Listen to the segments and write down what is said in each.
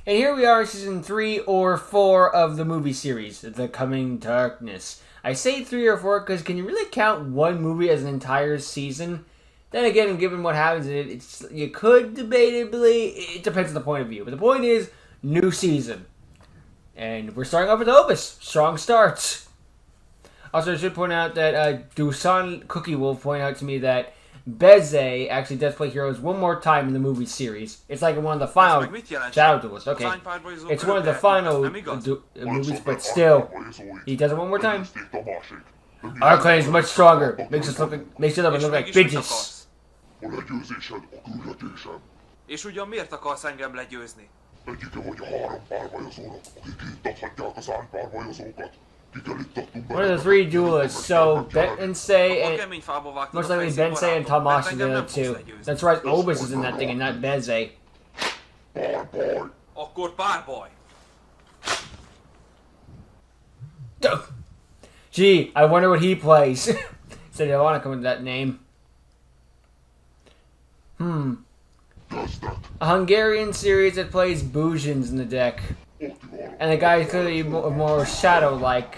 And here we are in season 3 or 4 of the movie series, The Coming Darkness. I say 3 or 4 because can you really count one movie as an entire season? Then again, given what happens in it, you could debatably, it depends on the point of view. But the point is, new season. And we're starting off with Obis. Strong starts. Also, I should point out that Dusan Cookie will point out to me that Beze actually does play heroes one more time in the movie series. It's like one of the final Shadow Duels. Okay, it's one of the final movies, but still, he does it one more time. Our clan is much stronger. Makes it look like bitches. És ugyan miért akarsz engem legyőzni? Egyike vagy a 3 párbajozónak, akik kiiktathatják a szárnypárbajozókat. One of the 3 duelists, so Beze and most likely Beze and Tomas are the other 2. That's right, Obis is in that thing and not Beze. Akkor párbaj. Gee, I wonder what he plays. Said I want to come with that name. A Hungarian series that plays Bujins in the deck. And the guy is clearly more shadow-like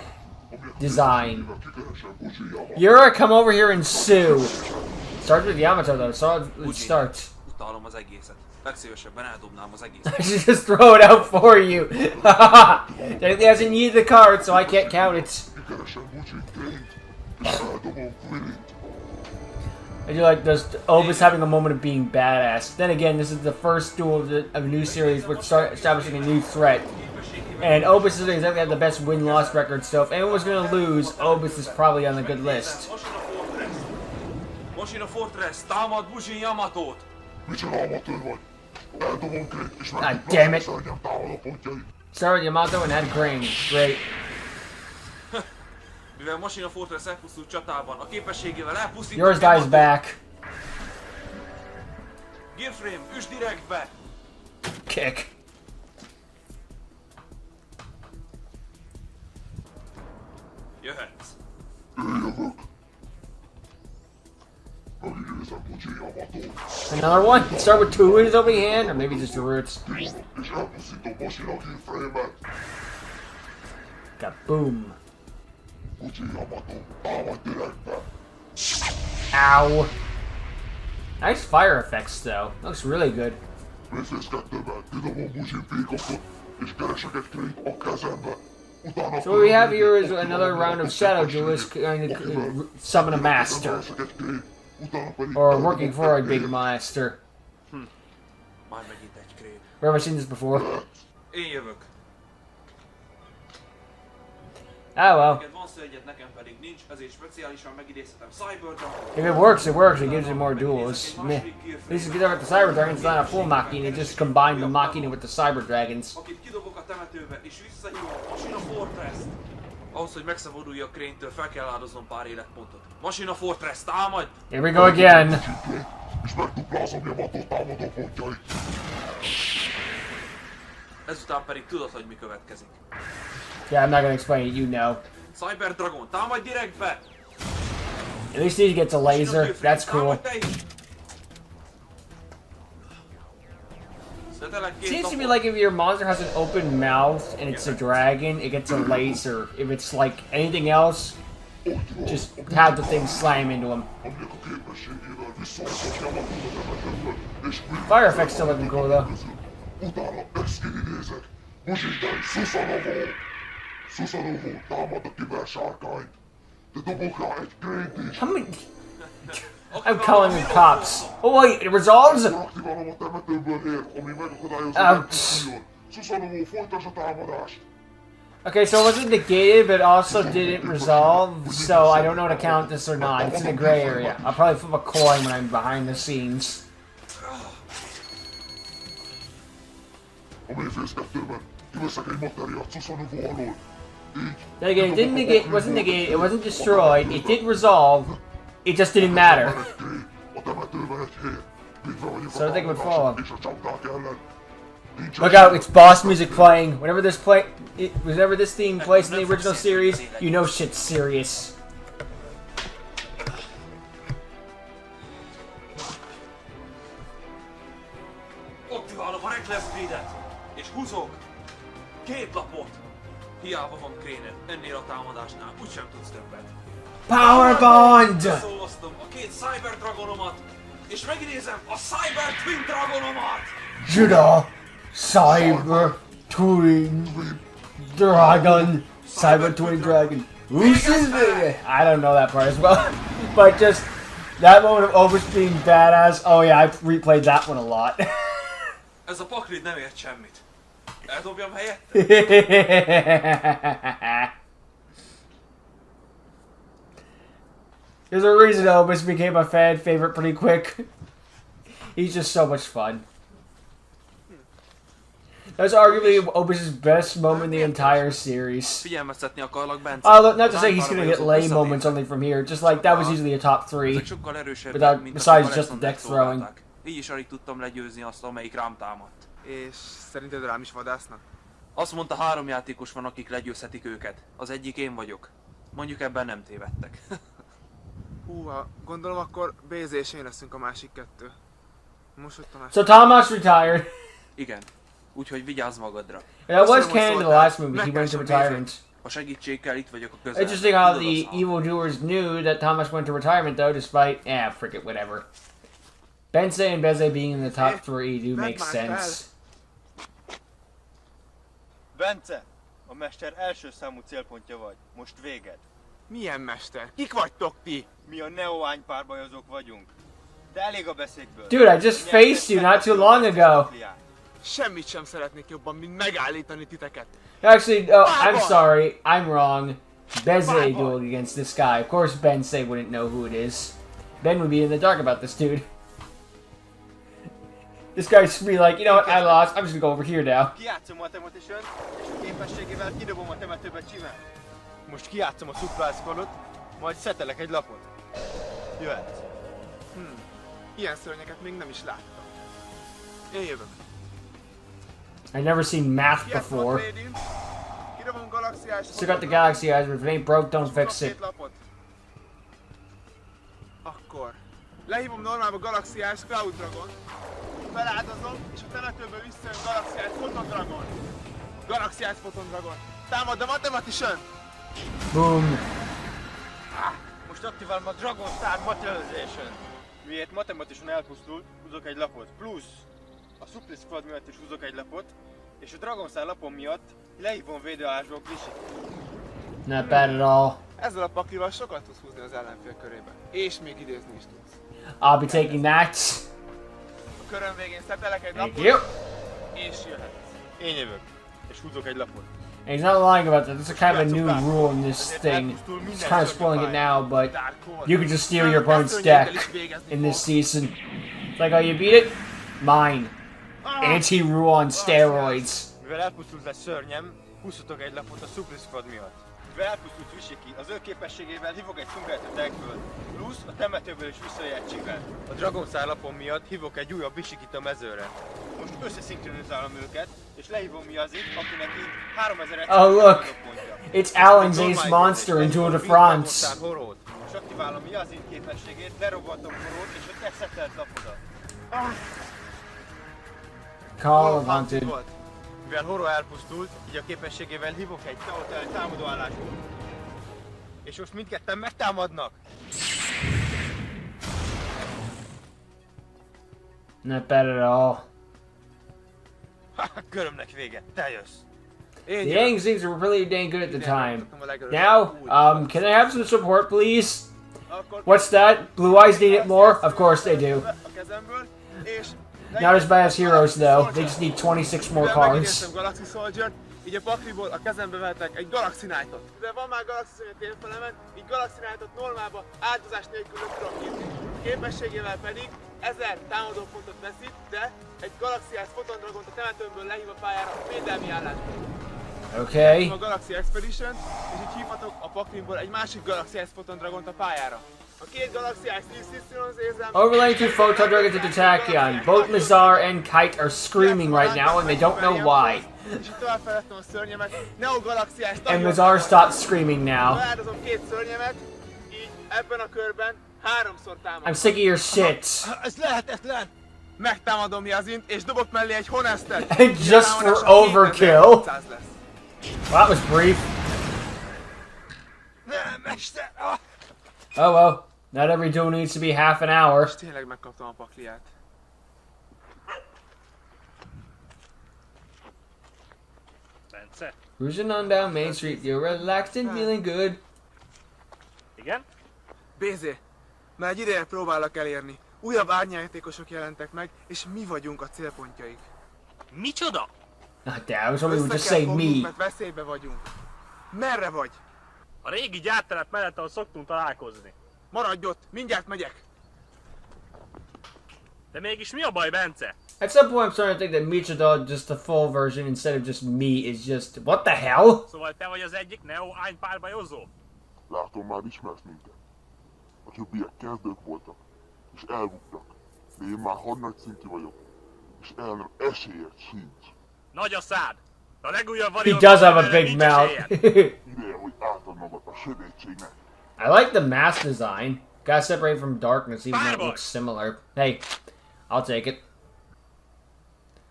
design. Yura, come over here and sue. Starts with Yamato though, so let's start. Utálom az egészet. Legszívesebben eldobnám az I egészet. should just throw it out for you. Technically hasn't used the card, so I can't count it. I do like this Obis having a moment of being badass. Then again, this is the first duel of a new series which start establishing a new threat. And Obis doesn't exactly have the best win-loss record, so if anyone's going to lose, Obis is probably on the good list. Machina Fortress, támad Buzsin Yamatót! God damn it. Start with Yamato and add Crane. Great. Mivel Machina Fortress elpusztult csatában, a képességével elpusztított Yours dies back. Gearframe, üsd direktbe! Kick. Jöhetsz. Another one? Start with 2 in his opening hand, or maybe just the roots. Got boom. Ow. Nice fire effects though. Looks really good. So what we have here is another round of Shadow Duelists trying to summon a master. Or working for a big master. Már megint egy kréd. Where have I seen this before? Én jövök. Oh well. Neked van szörnyed, nekem pedig nincs, ezért speciálisan megidézhetem Cybertruck. If it works, it works. It gives you more duels. Meh. At least if you get the Cyber Dragons, it's not a full Machina. It just combined the Machina with the Cyber Dragons. Akit kidobok a temetőbe, és visszahívom a Machina Fortress-t. Ahhoz, hogy megszabadulj a Crane-től, fel kell áldoznom pár életpontot. Machina Fortress, támadj! Here we go again. Ezután pedig tudod, hogy mi következik. Yeah, I'm not gonna explain it, you know. Cyber Dragon, támadj direktbe! At least he gets a laser. That's cool. Seems to me like if your monster has an open mouth and it's a dragon, it gets a laser. If it's like anything else, just have the thing slam into him. Fire effects still looking cool though. How many? I'm calling the cops. Oh wait, it resolves? Ouch. Okay, so it wasn't negated, but also didn't resolve, so I don't know how to count this or not. It's in a gray area. I'll probably flip a coin when I'm behind the scenes. Then again, it didn't negate, it wasn't negated, it wasn't destroyed, it did resolve, it just didn't matter. So I think it would fall. Look out, it's boss music playing. Whenever this theme plays in the original series, you know shit's serious. húzok! 2 lapot! Hiába van Kréned, ennél a támadásnál úgysem tudsz többet. Power Bond! Szóloztam a 2 Cyber Dragonomat, és megidézem a Cyber Twin Dragonomat! Judah! Cyber Twin Dragon! Cyber Twin Dragon! Who's this? I don't know that part as well. But just that moment of Obis being badass. Oh yeah, I replayed that one a lot. Ez a pakrid nem ért semmit. Eldobjam helyette? There's a reason Obis became a fan favorite pretty quick. He's just so much fun. That's arguably Obis' best moment in the entire series. Figyelmeztetni akarlak, Bence. Although, not to say he's gonna get lay moments only from here, just like that was usually a top 3. Besides just the deck throwing. Így is alig tudtam legyőzni azt, amelyik rám támadt. És szerinted rám is vadásznak? Azt mondta, 3 játékos van, akik legyőzhetik őket. Az egyik én vagyok. Mondjuk ebben nem tévedtek. Húha, gondolom akkor Beze és én leszünk a másik 2. Most ott a másik. So Thomas retired. Igen. Úgyhogy vigyázz magadra. That was canon in the last movie. He went to retirement. A segítségkel itt vagyok a közelben. Interesting how the evildoers knew that Thomas went to retirement though, despite frick it, whatever. Beze and Beze being in the top 3 do make sense. Bence, a mester első számú célpontja vagy. Most véged. Milyen mester? Kik vagytok ti? Mi a neoány párbajozók vagyunk. De elég a beszédből. Dude, I just faced you not too long ago. Semmit sem szeretnék jobban, mint megállítani titeket. Actually, I'm sorry, I'm wrong. Beze dueled against this guy. Of course, Beze wouldn't know who it is. Ben would be in the dark about this dude. This guy's be like, you know what, I lost. I'm just gonna go over here now. Kijátszom a temetésön, és a képességével kidobom a temetőbe csimán. Most kijátszom a surprise cardot, majd szetelek egy lapot. Jöhetsz. Ilyen szörnyeket még nem is láttam. Én jövök. I've never seen math before. Kidobom galaxiás. Still got the galaxy eyes, but if it ain't broke, don't fix it. Akkor lehívom normálba galaxiás Cloud Dragon. Feláldozom, és a temetőből visszajön galaxiás Photon Dragon. Galaxiás Photon Dragon. Támad a Mathematician! Boom. Most aktiválom a Dragon Star Materialization. Miért Mathematician elpusztul, húzok egy lapot. Plusz a Supplice Squad miatt is húzok egy lapot. És a Dragon Star lapom miatt lehívom védőállásból Glissy. Not bad at all. Ezzel a paklival sokat tudsz húzni az ellenfél körébe. És még idézni is tudsz. I'll be taking that. A körön végén szetelek egy Thank lapot, you. és jöhetsz. Én jövök, és húzok egy lapot. And he's not lying about that. There's a kind of a new rule in this thing. It's kind of spoiling it now, but you can just steal your opponent's deck in this season. It's like, oh, you beat it? Mine. Anti-rule on steroids. Mivel elpusztult egy szörnyem, húzhatok egy lapot a Supplice Squad miatt. Mivel elpusztult Visiki, az ő képességével hívok egy szungelt a deckből, plusz a temetőből is visszajön egy csivel. A Dragon Star lapom miatt hívok egy újabb Visikit a mezőre. Most összeszinkronizálom őket, és lehívom Miazit, akinek így 3100 Oh look, pontja. it's Alan's Ace Monster in Duel de France. És aktiválom Miazin képességét, lerobbantom Horót, és a te szetelt lapodat. Call of Haunted. Mivel Horó elpusztult, így a képességével hívok egy támadó állásból. És most mindketten megtámadnak! Not bad at all. Körömnek vége, te jössz! The Yang Zings were really dang good at the time. Now, can I have some support, please? What's that? Blue Eyes need it more? Of course they do. Not as bad as Heroes, though. They just need 26 more cards. Így a pakliból a kezembe vehetek egy Galaxy Knight-ot. Mivel van már Galaxy Knight térfelemen, így Galaxy Knight-ot normálba áldozás nélkül le tudom hívni. Képességével pedig 1000 támadó pontot veszít, de egy Galaxiás Photon Dragont a temetőmből lehív a pályára a védelmi állásból. Okay. A Galaxy Expedition, és így hívhatok a paklimból egy másik Galaxiás Photon Dragont a pályára. A két Galaxiás T-Systems érzem... Overlaying two Photon Dragons into Tachyon. Both Mazar and Kite are screaming right now and they don't know why. És így továbbfejlesztem a szörnyemet, Neo Galaxiás... And Mazar stopped screaming now. Feláldozom két szörnyemet, így ebben a körben háromszor támadom. I'm sick of your shit. Ez lehetetlen! Megtámadom Yazint, és dobok mellé egy Honestet. Just for overkill. Well, that was brief. Nem, mester! Oh well, not every duel needs to be half an hour. És tényleg megkaptam a pakliát. Bence? Cruising on down Main Street, you're relaxed and feeling good. Igen? Beze, már egy ideje próbálok elérni. Újabb árnyjátékosok jelentek meg, és mi vagyunk a célpontjaik. Micsoda? Ah, damn, I was hoping you would just Össze kell say fognunk, me. mert veszélybe vagyunk. Merre vagy? A régi gyártelep mellett, ahol szoktunk találkozni. Maradj ott, mindjárt megyek. De mégis mi a baj, Bence? At some point I'm starting to think that Michidol, just the full version instead of just me, is just... What the hell? Szóval te vagy az egyik neo-ány párbajozó? Látom, már ismersz minket. A többiek kezdők voltak, és elbuktak. De én már hadnagy szintű vagyok, és ellenem esélyed sincs. Nagy a szád! A legújabb He variant does have a ellen big nincs mouth. esélyed. Ideje, hogy átad magad a sötétségnek. I like the mask design. Gotta separate from darkness, even though it looks similar. Hey, I'll take it.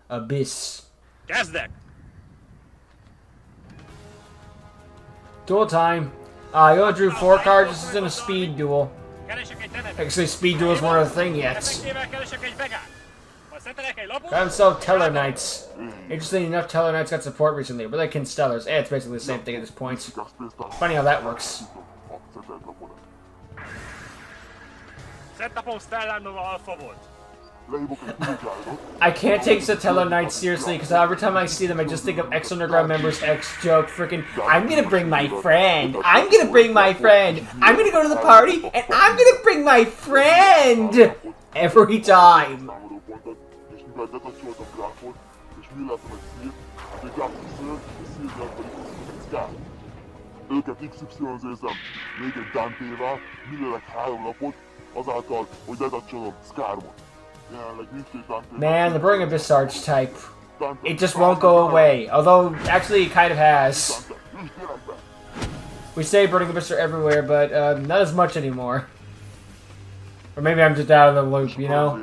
Obis. Kezdek! Duel time. You only drew 4 cards. This isn't a speed duel. Keresek egy tenetet. Actually, speed duels weren't a thing yet. Effektével keresek egy vegát. Majd szetelek egy lapot. Got himself Teller Knights. Interesting enough, Teller Knights got support recently. We're like Constellars. It's basically the same thing at this point. Funny how that works. Setupom Stellar Nova Alpha volt. Leívok egy kulikáidot, I can't take Satellar Knights seriously because every time I see them, I just think of X Underground members X joke. Freaking, I'm gonna bring my friend. I'm gonna bring my friend. I'm gonna go to the party and I'm gonna bring my friend every time. támadó pontot, és mivel dekapcsoltam gráfot, és mi látom egy szírt, hát egy gráf kiszölt, és szírgyal pedig egy szkát. Őket XY-zézem, még egy Dante-vel, mindegyek 3 lapot, azáltal, hogy dekapcsolom Scarmot. Jelenleg nincs egy Dante. Man, the Burning Abyss archetype. It just won't go away. Although, actually, it kind of has. We say Burning Abyss are everywhere, but not as much anymore. Or maybe I'm just out of the loop, you know?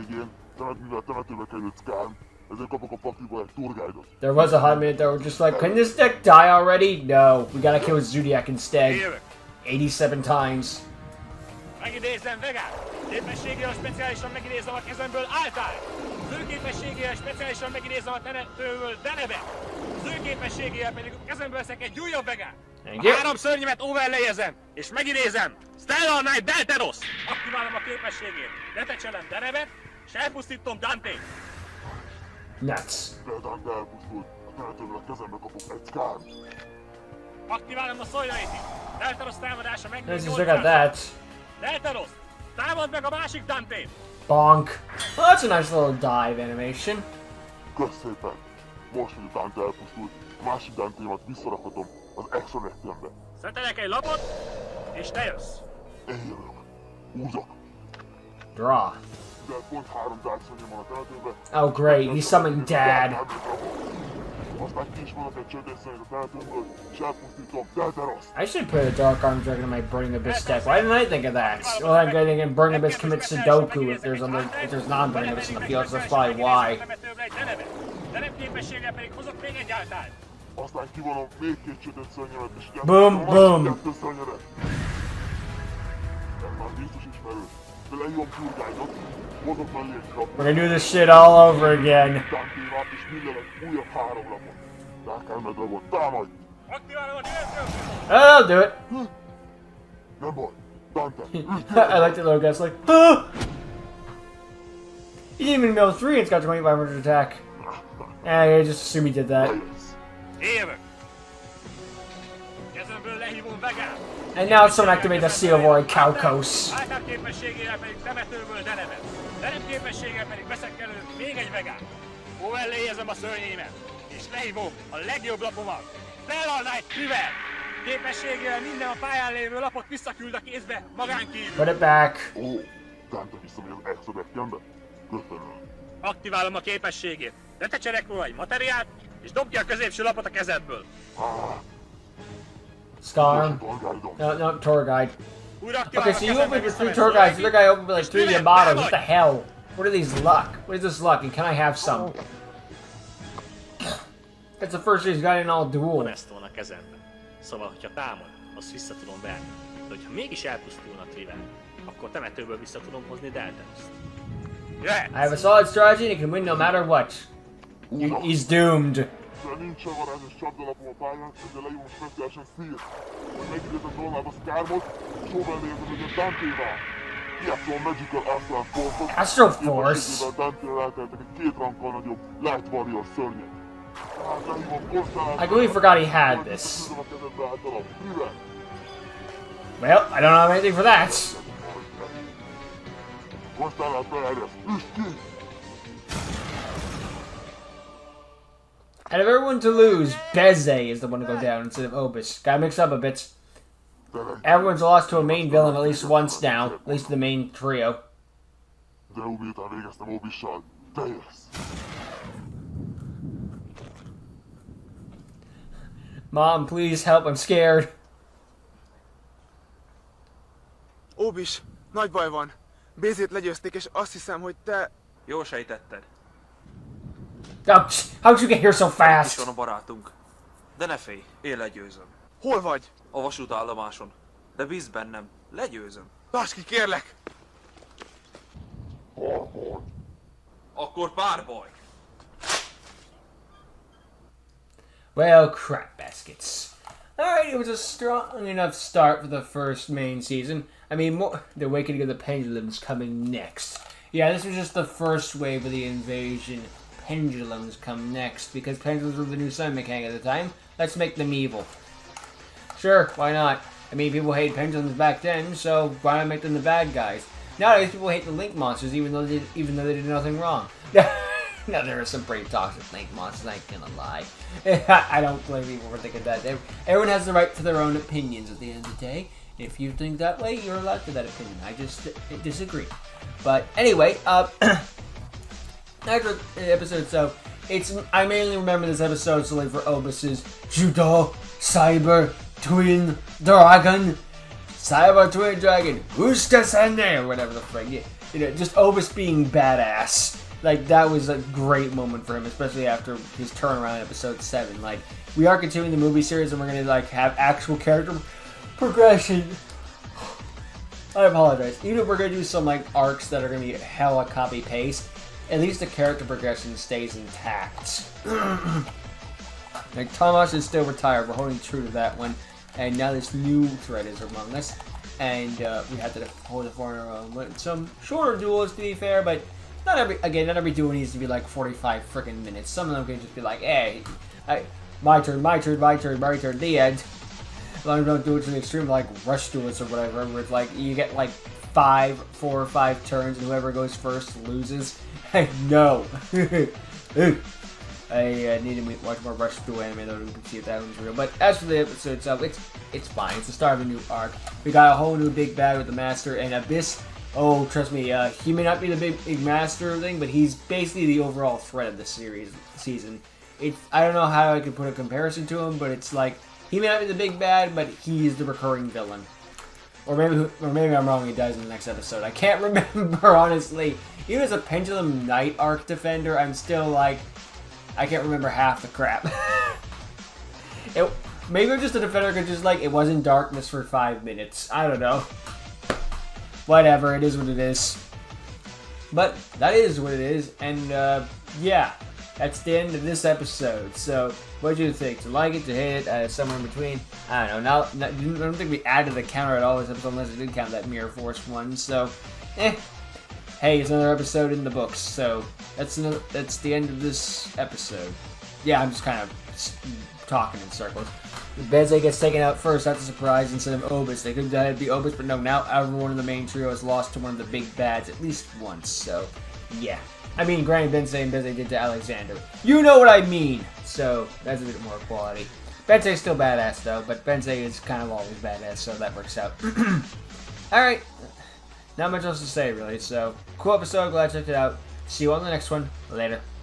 Mivel temetőbe került Scarm, ezért kapok a pakliból egy turgájdot. There was a hot minute that we're just like, can this deck die already? No, we gotta kill Zodiac instead. Jövök. 87 times. Megidézem vegát. Képességével speciálisan megidézem a kezemből által. Az ő képességével speciálisan megidézem a temetőből denevet. Az ő képességével pedig a kezemből veszek egy újabb vegát. Thank you. 3 szörnyemet overlayezem, és megidézem Stellar Knight Delteros. Aktiválom a képességét, letecselem denevet, és elpusztítom Dante-t. De Nuts. Dante elpusztult, a temetőből a kezembe kapok egy Scarm. Aktiválom a Soilait-it. Delteros támadása meg Let's just look at that. Delteros, támad meg a másik Dante-t. Bonk. Well, that's a nice little dive animation. Kösz szépen! Most, hogy a Dante elpusztult, a másik Dante-mat visszarakhatom az Exonettembe. Szetelek egy lapot, és te jössz. Én jövök. Húzok. Draw. De pont 3 dárszonyom van a temetőbe. Oh great, he summoned Dad. Aztán ki is vannak egy csődés szerint a temetőből, és elpusztítom Delteroszt. I should put a Dark Arm Dragon in my Burning Abyss deck. Why didn't I think of that? Well, I'm getting in Burning Abyss commits Sudoku if there's non-Burning Abyss in the field, so that's probably why. Denem képességgel pedig hozok még egy által. Aztán kivonom még 2 csődés szörnyemet, és Boom, boom. 2 szörnyemet. Ez már biztos ismerős. De leírom turgájdot, hozok mellé egy We're krapot. gonna do this shit all over again. Dante-val, és mindenek újabb 3 lapot. Rákál meg dragon, támadj! Aktiválom a dimenziót. I'll do it. Nem baj, Dante, I like the little guys like, huh? He didn't even mill 3 and it's got 2500 attack. I just assume he did that. eljössz. Én jövök. Kezemből lehívom vegát. And now someone activate the Seal Void Calcos. Által képességével pedig temetőből denevet. Denem képességgel pedig veszek elő még egy vegát. Overlayezem a szörnyémet, és lehívom a legjobb lapomat. Stellar Knight River. Képességével minden a pályán lévő lapot visszaküld a kézbe magán kívül. Put it back. Ó, Dante visszamegy az Exodektembe? Köszönöm. Aktiválom a képességét. Letecserek róla egy materiált, és dob ki a középső lapot a kezedből. Scarm. Turgájdom. No, tour guide. Újra Okay, aktiválom so a you kezembe opened with 3 visszamegy tour guides, the other guy opened with like 3 Yamatos. What the hell? What are these luck? What is this luck? And can I have some? That's the first he's got in all Van Duel. ezt volna a kezemben. Szóval, hogyha támad, azt vissza tudom verni. De hogyha mégis elpusztulna Trivel, akkor temetőből vissza tudom hozni Deltanust. Jöhetsz! I have a solid strategy and it can win no matter what. Uram, He's doomed. mivel nincsen varázsos csapdalapom a pályán, ezzel leírom speciálisan szírt. Hogy megidézem Donald a Scarmot, és overlézem őket Dante-val. Kiátszom a Magical Astral Force-ot, Astral Force? képességével Dante-vel elteltek egy 2 rankkal nagyobb Light Warrior szörnyet. Tehát lehívom Konstellát, I completely forgot he had majd this. visszaküldöm a kezedbe általam. Trivel! Well, I don't have anything for that. Konstellát beeresz, üsd ki! Out of everyone to lose, Beze is the one to go down instead of Obis. Gotta mix up a bit. Everyone's lost to a main villain at least once now, at least the main trio. De jó miután végeztem Obissal, te jössz! Mom, please help, I'm scared. Obis, nagy baj van. Bézét legyőzték, és azt hiszem, hogy te... Jól sejtetted. Oh, how'd you get here so Itt is fast? van a barátunk. De ne félj, én legyőzöm. Hol vagy? A vasútállomáson. De bízz bennem, legyőzöm. Tarts ki, kérlek! Akkor párbaj! Well, crap baskets. Alright, it was a strong enough start for the first main season. I mean, the awakening of the pendulums coming next. Yeah, this was just the first wave of the invasion. Pendulums come next, because pendulums were the new sun mechanic at the time. Let's make them evil. Sure, why not? I mean, people hate pendulums back then, so why not make them the bad guys? Nowadays, people hate the Link monsters, even though they did nothing wrong. Now, there are some pretty toxic Link monsters, I ain't gonna lie. I don't blame people for thinking that. Everyone has the right to their own opinions at the end of the day. If you think that way, you're allowed to that opinion. I just disagree. But anyway, after the episode, so I mainly remember this episode solely for Obis's Judo Cyber Twin Dragon, Cyber Twin Dragon, Ustasende, or whatever the frig. You know, just Obis being badass. Like, that was a great moment for him, especially after his turnaround in episode 7. Like, we are continuing the movie series, and we're gonna like have actual character progression. I apologize. Even if we're gonna do some like arcs that are gonna be hella copy paste, at least the character progression stays intact. Like, Thomas is still retired. We're holding true to that one, and now this new threat is among us, and we have to hold the fort in our own. But some shorter duels, to be fair, but not every duel needs to be like 45 freaking minutes. Some of them can just be like, hey, my turn, the end. As long as you don't do it to the extreme, like rush duels or whatever, where it's like you get like 4 or 5 turns, and whoever goes first loses. No. I need to watch more Rush Duel anime though, we can see if that one's real. But as for the episode itself, it's fine. It's the start of a new arc. We got a whole new big bad with the Master, and Abyss. Oh, trust me, he may not be the big Master thing, but he's basically the overall threat of the season. I don't know how I could put a comparison to him, but it's like he may not be the big bad, but he's the recurring villain. Or maybe I'm wrong. He dies in the next episode. I can't remember honestly. Even as a Pendulum Knight arc defender, I'm still like, I can't remember half the crap. Maybe I'm just a defender because just like it was in darkness for 5 minutes. I don't know. Whatever, it is what it is. But that is what it is, and yeah, that's the end of this episode. So, what do you think? To like it, to hate it, somewhere in between? I don't know. I don't think we added the counter at all this episode, unless we did count that Mirror Force one. So, hey, it's another episode in the books. So that's the end of this episode. Yeah, I'm just kind of talking in circles. Beze gets taken out first. That's a surprise instead of Obis. They could have be Obis, but no. Now everyone in the main trio has lost to one of the big bads at least once. So, yeah. I mean, granted, Beze and Beze did to Alexander. You know what I mean. So that's a bit more quality. Benze's still badass though, but Beze is kind of always badass, so that works out. All right. Not much else to say really. So cool episode. Glad I checked it out. See you on the next one. Later.